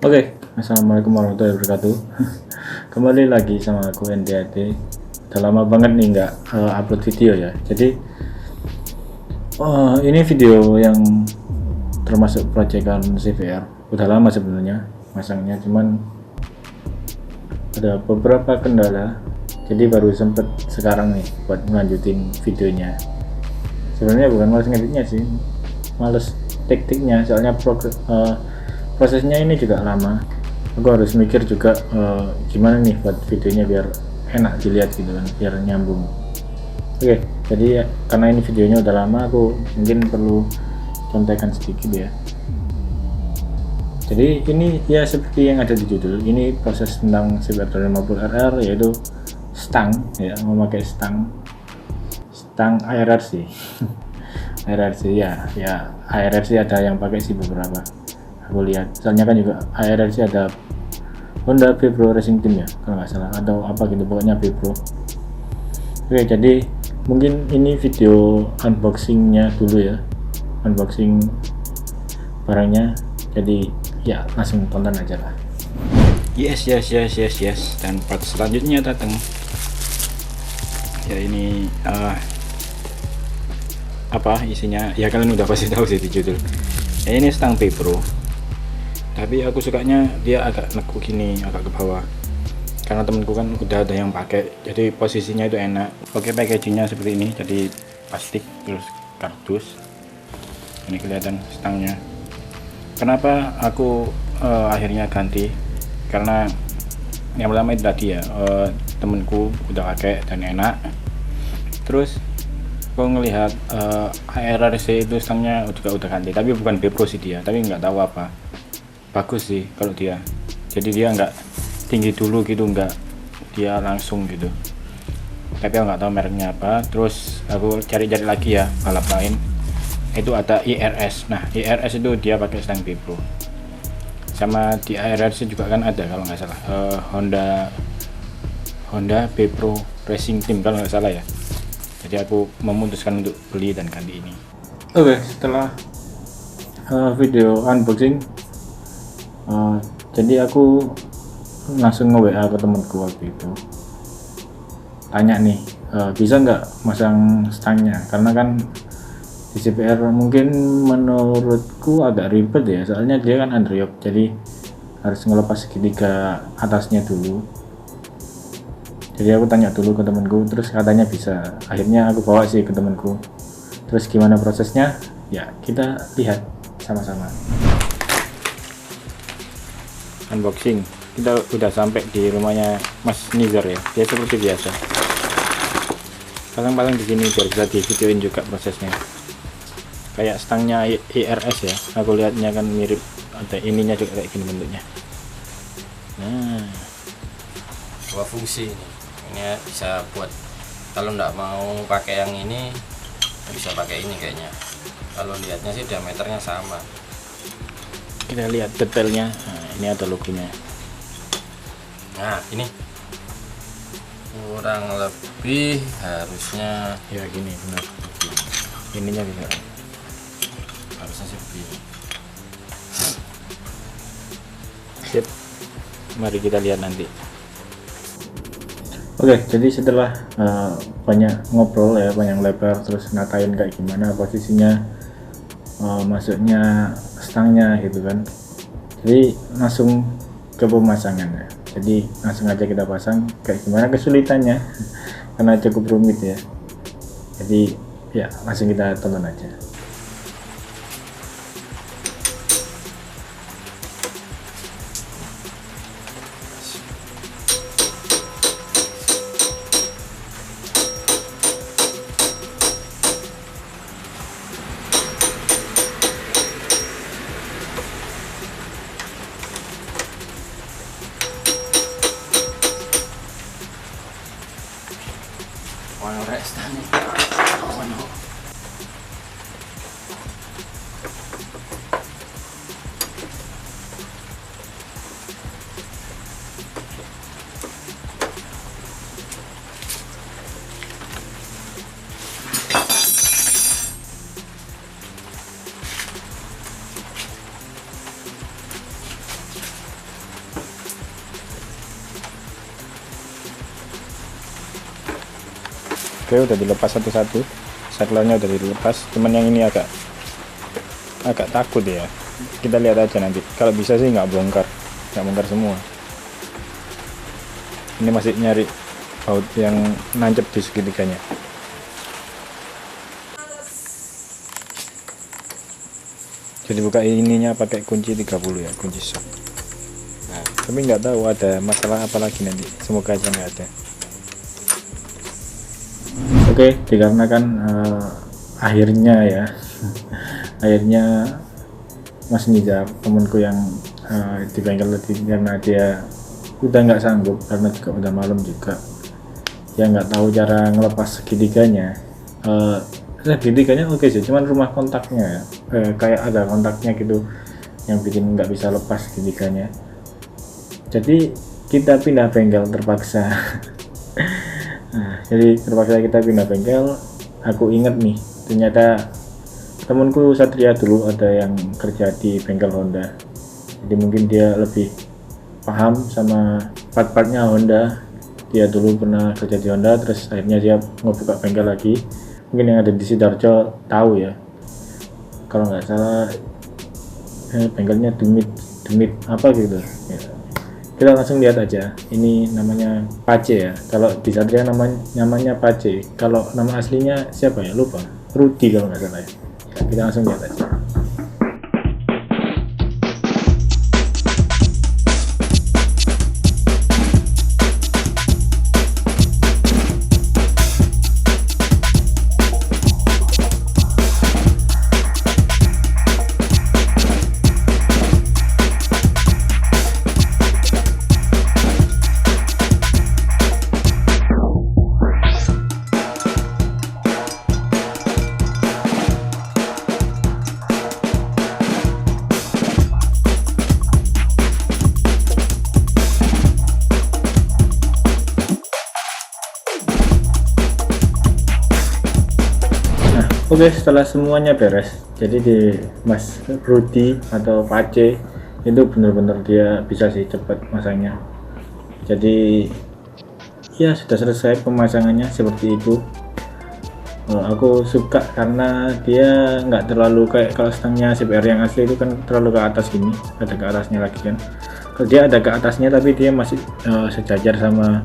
Oke, Assalamualaikum warahmatullahi wabarakatuh. Kembali lagi sama aku NDAD. Udah lama banget nih nggak upload video ya. Jadi ini video yang termasuk proyekan CVR. Udah lama sebenarnya masangnya, cuman ada beberapa kendala. Jadi baru sempet sekarang nih buat melanjutin videonya. Sebenarnya bukan males ngeditnya sih, males tekniknya. Soalnya prosesnya ini juga lama. Aku harus mikir juga gimana nih buat videonya biar enak dilihat gitu kan, biar nyambung. Oke, jadi ya, karena ini videonya udah lama, aku mungkin perlu contekan sedikit ya. Jadi ini ya seperti yang ada di judul, ini proses tentang CBR 250RR, yaitu stang ya, memakai stang ARRC. ARRC ya ARRC ada yang pakai sih beberapa, aku lihat. Soalnya kan juga ARRC ada Honda Vepro Racing Team ya kalau nggak salah, atau apa gitu, pokoknya Vepro. Oke, jadi mungkin ini video unboxingnya dulu ya, unboxing barangnya. Jadi ya langsung tonton aja lah. Yes. Dan part selanjutnya datang. Ya ini apa isinya? Ya kalian udah pasti tahu sih di judul. Ya, ini stang Vepro. Tapi aku sukanya dia agak nekuk gini, agak ke bawah. Karena temenku kan udah ada yang pakai, jadi posisinya itu enak. Oke, packagingnya seperti ini, jadi plastik terus kardus. Ini kelihatan stangnya. Kenapa aku akhirnya ganti? Karena yang pertama itu tadi ya, temenku udah pakai dan enak. Terus aku ngelihat ARRC itu stangnya juga udah ganti, tapi bukan Vepro sih dia, tapi nggak tahu apa. Bagus sih kalau dia, jadi dia nggak tinggi dulu gitu, nggak dia langsung gitu. Tapi aku nggak tahu mereknya apa. Terus aku cari-cari lagi ya balap lain, itu ada IRS. Nah, IRS itu dia pakai stang Vepro. Sama di ARRC juga kan ada kalau nggak salah, Honda Vepro Racing Team kalau nggak salah ya. Jadi aku memutuskan untuk beli dan ganti ini. Oke, setelah video unboxing, jadi aku langsung nge-WA ke temenku waktu itu, tanya nih, bisa nggak masang stangnya, karena kan di CVR mungkin menurutku agak ribet ya, soalnya dia kan underyoke, jadi harus ngelepas segitiga atasnya dulu. Jadi aku tanya dulu ke temenku, terus katanya bisa. Akhirnya aku bawa sih ke temenku. Terus gimana prosesnya? Ya kita lihat sama-sama. Unboxing, kita udah sampai di rumahnya Mas Nizar ya. Dia seperti biasa pasang-pasang di sini biar bisa di videoin juga prosesnya. Kayak stangnya IRS ya, aku lihatnya kan mirip, ada ininya juga kayak gini bentuknya. Nah, dua fungsi ini bisa buat, kalau nggak mau pakai yang ini bisa pakai ini kayaknya. Kalau lihatnya sih diameternya sama. kita lihat detailnya. Nah, ini ada logonya. Nah, ini kurang lebih harusnya Ya gini benar. Ininya bisa. harusnya sih begini. Sip. Mari kita lihat nanti. Oke, jadi setelah banyak ngobrol ya, banyak lebar, terus ngatain kayak gimana posisinya, masuknya stangnya gitu kan. Jadi langsung ke pemasangan ya. Jadi langsung aja kita pasang. Kayak gimana kesulitannya karena cukup rumit ya. Jadi ya langsung kita tonton aja. Ono rek stangnya. Ono. Oke, udah dilepas satu-satu, saklarnya udah dilepas, cuman yang ini agak takut ya. Kita lihat aja nanti, kalau bisa sih nggak bongkar semua. Ini masih nyari baut yang nancep di segitiganya. Jadi buka ininya pakai kunci 30 ya, kunci shock. Nah, tapi nggak tahu ada masalah apa lagi nanti, semoga aja nggak ada. Oke, dikarenakan akhirnya ya akhirnya Mas Nizar, temanku yang di bengkel tadi, karena dia udah nggak sanggup karena juga udah malam juga, dia nggak tahu cara ngelepas segitiganya. Segitiganya oke sih, cuman rumah kontaknya ya, kayak ada kontaknya gitu yang bikin nggak bisa lepas segitiganya. Jadi kita pindah bengkel terpaksa. Nah, jadi terpaksa kita pindah bengkel. Aku inget nih, ternyata temanku Satria dulu ada yang kerja di bengkel Honda, jadi mungkin dia lebih paham sama part-partnya Honda. Dia dulu pernah kerja di Honda, terus akhirnya dia ngebuka bengkel lagi. Mungkin yang ada di Sidoarjo tahu ya, kalau nggak salah bengkelnya Demit apa gitu ya. Kita langsung lihat aja. Ini namanya Pace ya, kalau di Satria namanya Pace. Kalau nama aslinya siapa ya, lupa, Rudi kalau nggak salah ya. Kita langsung lihat aja. Oke, setelah semuanya beres, jadi di Mas Rudi atau Pace itu benar-benar dia bisa sih cepat masangnya. Jadi ya sudah selesai pemasangannya seperti itu. Aku suka karena dia nggak terlalu kayak kalau stangnya CBR yang asli itu kan terlalu ke atas gini, ada ke atasnya lagi kan. Kalau dia ada ke atasnya tapi dia masih sejajar sama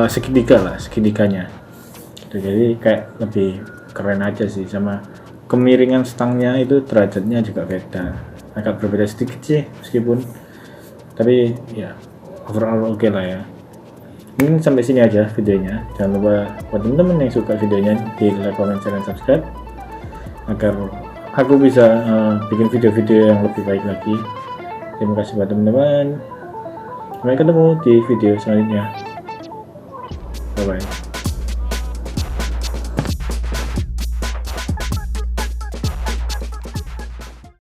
segitiganya. Jadi kayak lebih keren aja sih, sama kemiringan stangnya itu derajatnya juga beda, agak berbeda sedikit sih meskipun, tapi ya overall oke lah ya. Mungkin sampai sini aja videonya. Jangan lupa buat teman-teman yang suka videonya di like, comment, share, dan subscribe agar aku bisa bikin video-video yang lebih baik lagi. Terima kasih buat teman-teman. Sampai ketemu di video selanjutnya. Bye bye.